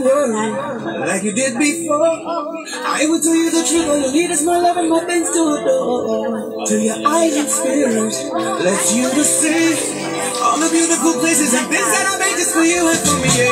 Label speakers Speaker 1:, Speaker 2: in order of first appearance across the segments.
Speaker 1: world like you did before. I will tell you the truth, all you need is my love and my things to adore. To your eyes and spirit, let you to see all the beautiful places and things that I made just for you and for me.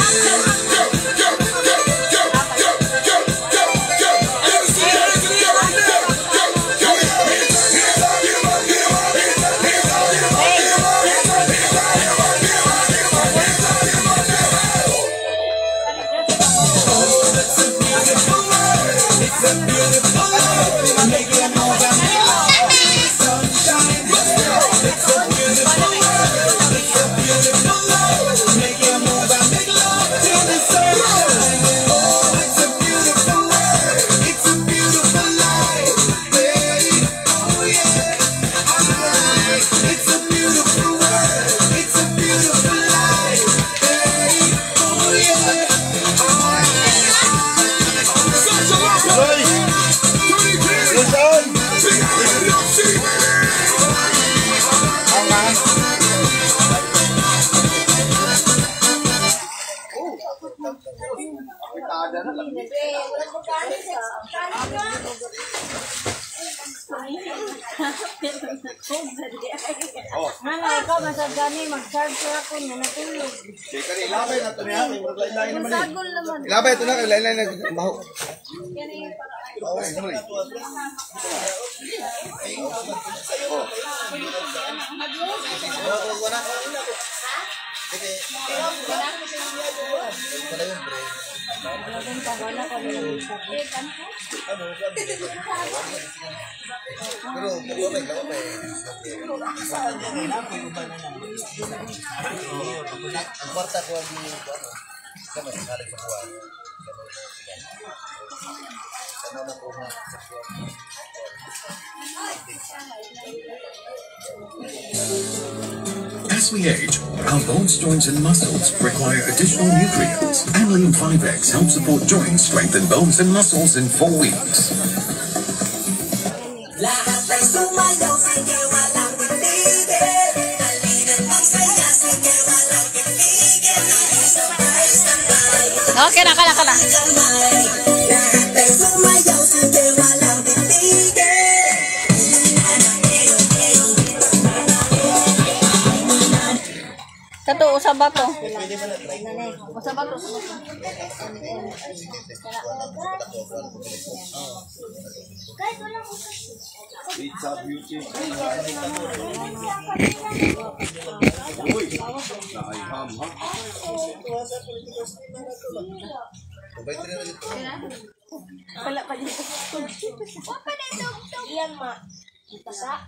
Speaker 2: Mana ikaw masagani mag-charge ako na natulog.
Speaker 3: Ilabay na ito niya.
Speaker 2: Masagol naman.
Speaker 3: Ilabay ito na. Lain-lain na baho.
Speaker 2: Yan yung
Speaker 4: As we age, our bones, joints, and muscles require additional nutrients. Anlium 5X helps support joints, strengthen bones and muscles in 4 weeks.
Speaker 2: okay na, kala. Kato, usab ba to? Usab ba to?
Speaker 3: Pizza beauty.
Speaker 2: Wala pa dito. Iyan ma. Sa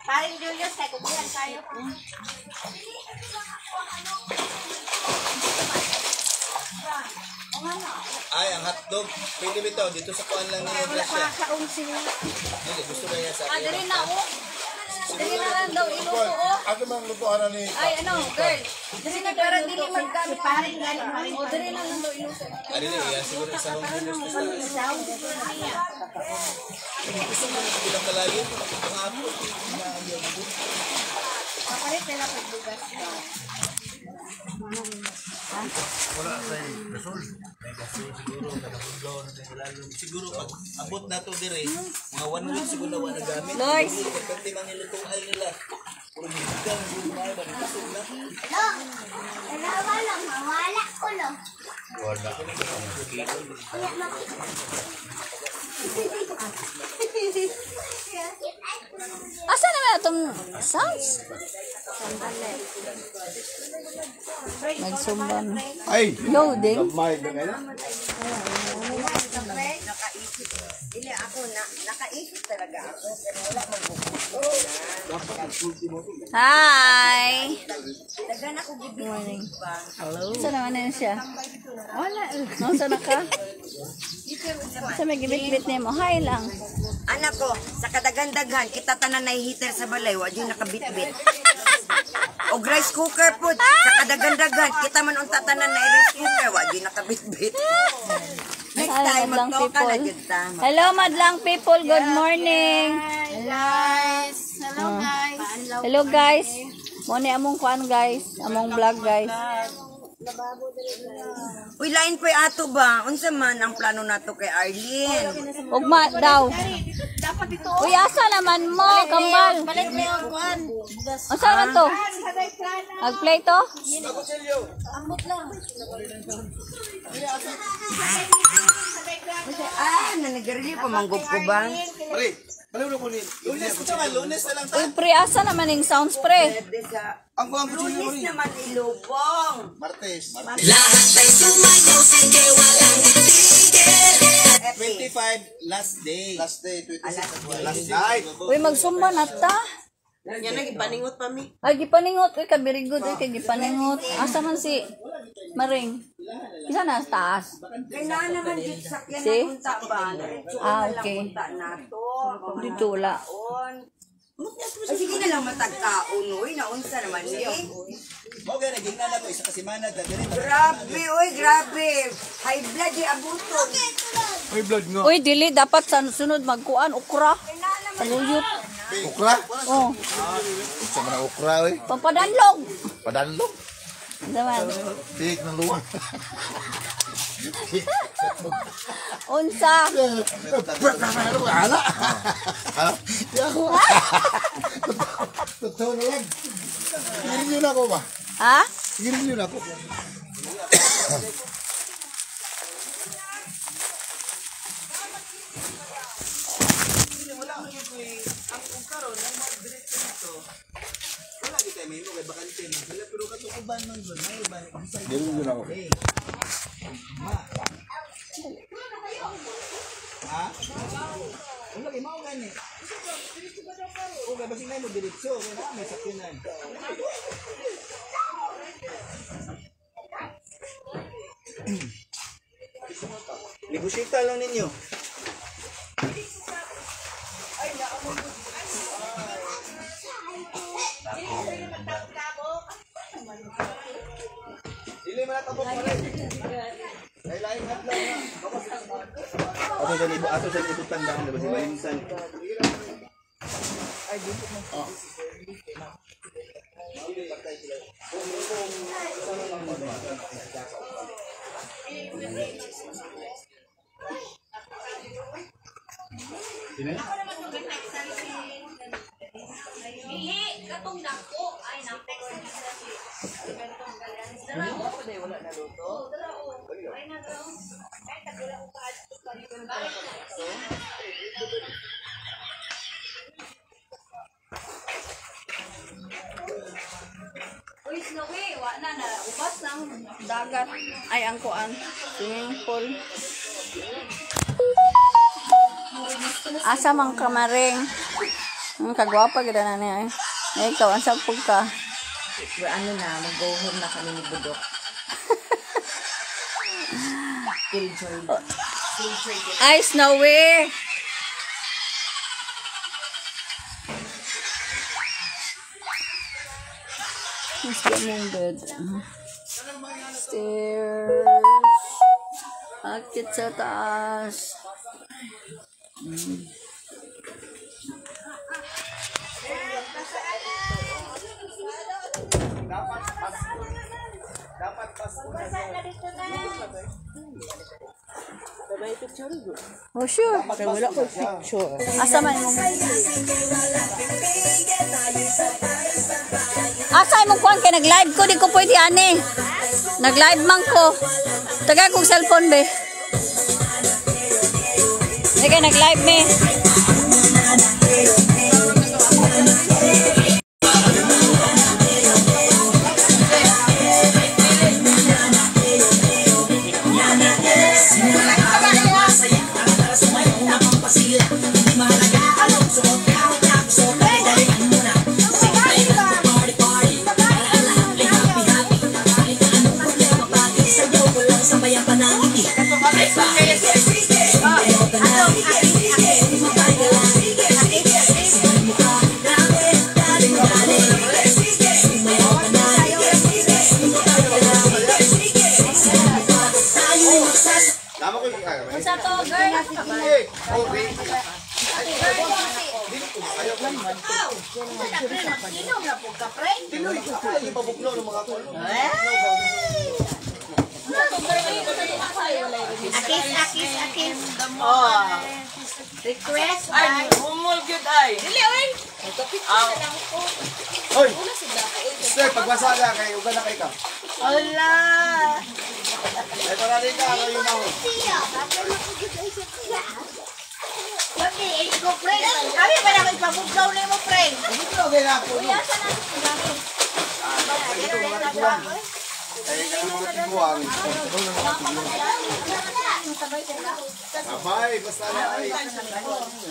Speaker 2: paring Julius, kaya kukuhan tayo.
Speaker 3: Ay, ang hotdog. Pwede bitaw. Dito sa kuan lang niya.
Speaker 2: Wala pa sa umsi.
Speaker 3: Hindi, gusto na niya sa akin.
Speaker 2: Dali na ako. Dali na lang daw iluto o.
Speaker 3: Ako mang lutuan ni.
Speaker 2: Ay, ano, girl. Dali na para dili maggamit. Paring galing. O, dali na lang daw iluto.
Speaker 3: Ari na yan. Siguro sa home business na. Gusto mo bilang kalagi. Ang ako.
Speaker 2: Papalit nila pagbugas.
Speaker 3: Wala sa gasol. May gasol siguro. Siguro pag abot na to dire. Mga 1 week siguro wala gamit.
Speaker 2: Lois.
Speaker 3: Pagkati mang nilutuan nila. Puro bigang gulay ba dito na.
Speaker 5: Wala ko lo.
Speaker 3: Wala.
Speaker 2: Asa naman itong sounds? Nagsumban.
Speaker 3: Ay!
Speaker 2: Loading.
Speaker 3: May na ngayon?
Speaker 5: Dili ako nakaisip talaga ako pero wala man
Speaker 2: Hi!
Speaker 5: Dagan ako
Speaker 2: Morning. Hello. Saan naman na siya? Wala. Saan na ka? Sa may gibit-bit niya mo. Hi lang.
Speaker 5: Anak ko, sa kadagandaghan kita tanan na heater sa balay, wa jud nakabitbit. Og rice cooker po, sa kadagan-dagan. Kita man unta tanan na rice cooker, wa di nakabit-bit. Next
Speaker 2: Hello,
Speaker 5: time,
Speaker 2: madlang
Speaker 5: magtoka na
Speaker 2: people.
Speaker 5: dyan ta.
Speaker 2: Hello, madlang people. Good morning.
Speaker 6: Guys, hello guys.
Speaker 2: Hello, guys. Muna among kuan, guys. Among vlog, guys.
Speaker 5: Uy, lain po ato ba? Unsa man ang plano nato kay Arlene?
Speaker 2: Ugma daw. Uy, asa naman mo, kambal?
Speaker 6: Balik mo yung kuhan.
Speaker 2: Asa na to? Nag-play to?
Speaker 5: Nanagarili pa manggog ko ba?
Speaker 3: Pare, pala ko ni. Lunes ko sa lunes na lang.
Speaker 2: Uy, pre, asa naman yung sounds, pre?
Speaker 5: Pwede sa...
Speaker 3: Ang kuang ko ni.
Speaker 5: Lunis naman ilubong.
Speaker 3: Martes.
Speaker 1: Lahat ay sumayaw, sige walang itigil.
Speaker 3: 25 last day. Last day 26. Last night.
Speaker 2: Uy, magsumba na ta.
Speaker 6: Yan na, ipaningot pa mi.
Speaker 2: Ay, gipaningot. Uy, kabirigod. Uy, kay gipaningot. Asa man si Maring? Isa na sa taas.
Speaker 5: Kaya naman dito sakyan
Speaker 2: Si?
Speaker 5: na punta ba? Diretso
Speaker 2: Ah,
Speaker 5: na lang
Speaker 2: okay.
Speaker 5: punta na to.
Speaker 2: Dito wala.
Speaker 5: Ay, sige na lang matagkaon, uy. Naunsa naman eh.
Speaker 3: Mo gani gingnan ako isa ka semana da diri.
Speaker 5: Grabe, uy, grabe. High blood, abuton.
Speaker 3: May blood nga.
Speaker 2: Uy, dili. Dapat sa sunod magkuan. Ukra. Saluyot.
Speaker 3: Okra?
Speaker 2: Oh,
Speaker 3: Sa mga okra oy.
Speaker 2: pampadanlog.
Speaker 3: Padanlog.
Speaker 2: Daman.
Speaker 3: Tik ng luwa.
Speaker 2: Unsa.
Speaker 3: Ala. Totoo na lang. Girin yun ako ba?
Speaker 2: Ha?
Speaker 3: Girin yun ako. Girin yun ako. Ha? Ang lagi mao gani. O ga basing mo diretso, kaya may sakyanan. Negosita lang ninyo. Dili man tabok mo rin. Ay lain hat lang na. Ato sa ibu tandaan ba si Balinsan. Ay dito mo.
Speaker 2: Uy, Snowy, wala na. Ubas ng dagat. Ay, ang kuan. Swimming pool. Asa mang kamaring. Ang kagwapa ganda na niya. Ay, ikaw, ang sapog ka.
Speaker 5: Ano na, mag-go home na kami ni Budok.
Speaker 2: Ay, Snowy! Mas mong bed. Stairs. Akit sa taas. Oh, sure.
Speaker 6: Wala ko picture.
Speaker 2: Asa man mo? Asa mo kuan kay nag-live ko di ko pwede ani. Nag-live man ko. Taga kong cellphone be. Di kay nag-live me.
Speaker 3: Tama ko yung
Speaker 2: Sa to, girl. Akis. Oh. Request. Ay, humol good ay. Dili, oy.
Speaker 3: Hoy! Sir, pagbasa ka kayo, uga na kayo ka.
Speaker 2: Hola.
Speaker 3: Ito na rin ka, ako yung maho.
Speaker 2: Kami pa naman ipabuglaw na mo, friend.
Speaker 3: Ito na rin ako.
Speaker 2: Kuyasan na si Gami.
Speaker 3: Kaya ka naman matiguan. Abay, basta na ay.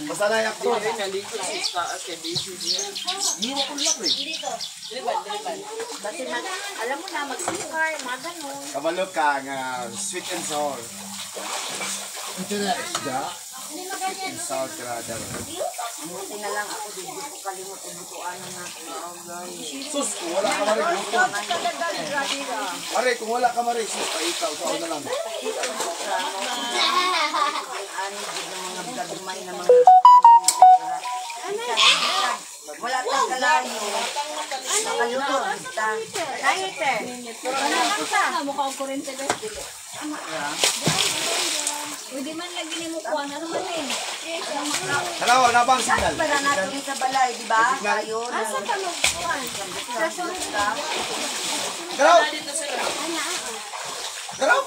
Speaker 3: Basta na yung active.
Speaker 2: Alam mo na, mag-sukar, mga ganun.
Speaker 3: Kabalo ka nga, sweet and sour. Ito na isda. Sweet and sour krada.
Speaker 5: Buti na lang ako dito ko kalimot ang butuan na
Speaker 3: Sus, kung wala ka marig, luto. Pare, kung wala ka marig, sus, ay ikaw, sao na lang.
Speaker 5: mga gagumay na mga wala tayong kalayo. Nakaluto kita. Kahit
Speaker 2: Mukha ang kurente ba? Pwede man lagi ni mo kuha na naman eh.
Speaker 3: Hello, ano ba ang signal?
Speaker 5: para natin sa balay, di ba? Tayo.
Speaker 2: Asa ka mo kuha? Sa sunod ka?
Speaker 3: Garaw! Garaw!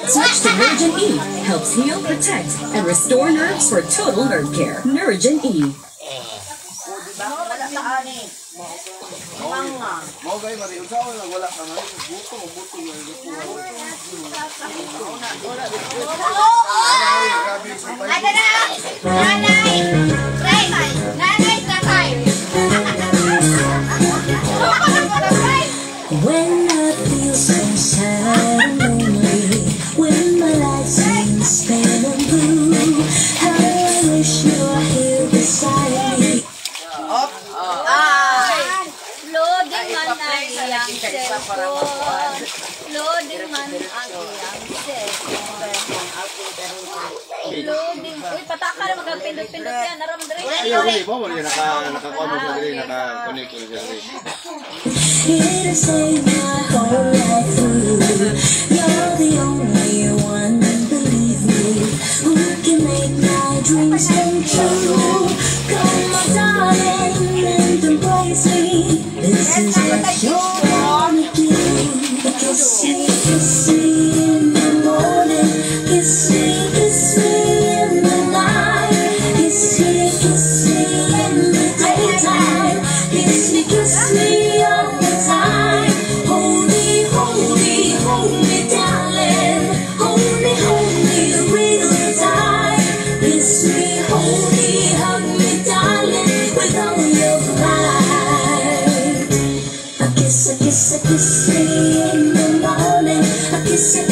Speaker 7: Switch to Nurigen E. Helps heal, protect, and restore nerves for total nerve care. Nurigen E.
Speaker 5: Diba? Wala sa ani. Mga.
Speaker 3: Mau kayo, Marie, sao na wala ka marig, buto yung luto. Grabe yung supay.
Speaker 7: When I feel so sad and lonely, when my life seems pale and blue, how I wish you were here beside me.
Speaker 2: Loading man ang iyang cellphone. Loading man ang iyang cellphone. Loading. Uy, pataka na magpindot-pindot yan. Naramdari.
Speaker 3: Ayaw, hindi po mo rin nakakuha mo siya rin, nakakonect ko siya rin.
Speaker 7: Here to save my whole life through. You're the only one, believe me, who can make my dreams come true. Come, my darling, and embrace me. This is what you wanna do. Kiss me in the morning. Kiss me in the night. Kiss me in the daytime. Kiss me all the time. Hold me, darling. Hold me real tight. Kiss me, hold me, hug me, darling, with all your might. I kiss me in the morning. I kiss me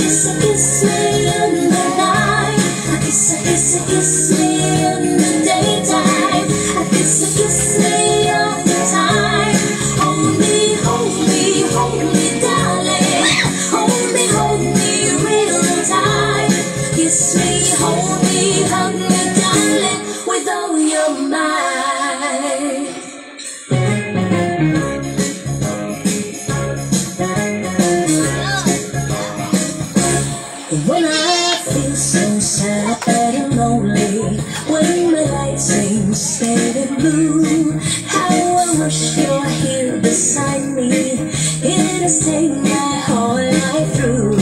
Speaker 7: in the night. I kiss me in the daytime. I kiss me all the time. Hold me, darling. Hold me real tight. Kiss me, hold me, hug me, darling, with all your might. When I feel so sad and lonely, when my light seems faded blue, how I wish you're here beside me, here to take my whole life through.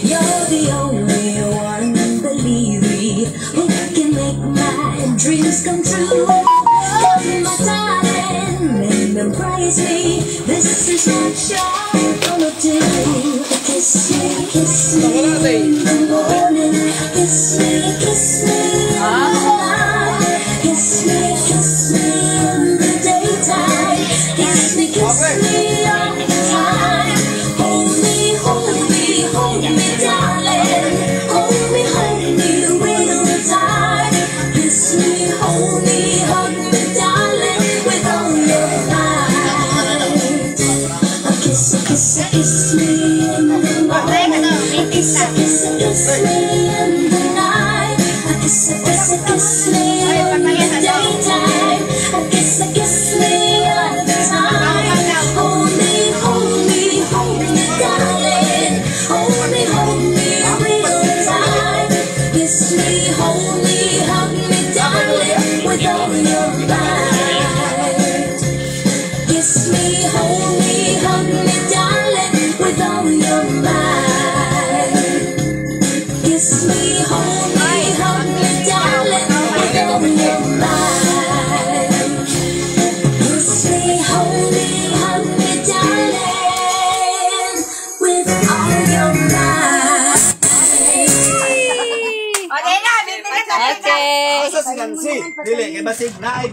Speaker 7: You're the only one, believe me, who can make my dreams come true. Come, my darling, and embrace me. This is what you're gonna do. Kiss me in the morning. Kiss me in the night. Kiss me in the daytime. Kiss me all the time. Hold me, darling. Hold me real tight. Kiss me, hold me, hug me, darling, with all your might. Kiss me in the morning. Kiss me in the night. Kiss me in the daytime. Kiss me all the time. Hold me, darling. Hold me real tight. Kiss me, hold me, hug me, darling, with all your might. Kiss me, hold me, hug me, darling, with all your might. Kiss me, hold me, hug me, darling, with all your might. Kiss me, hold me, hug me, darling, with all your might.
Speaker 2: Okay.
Speaker 3: Asa si Nancy? Dili, kay basig naay.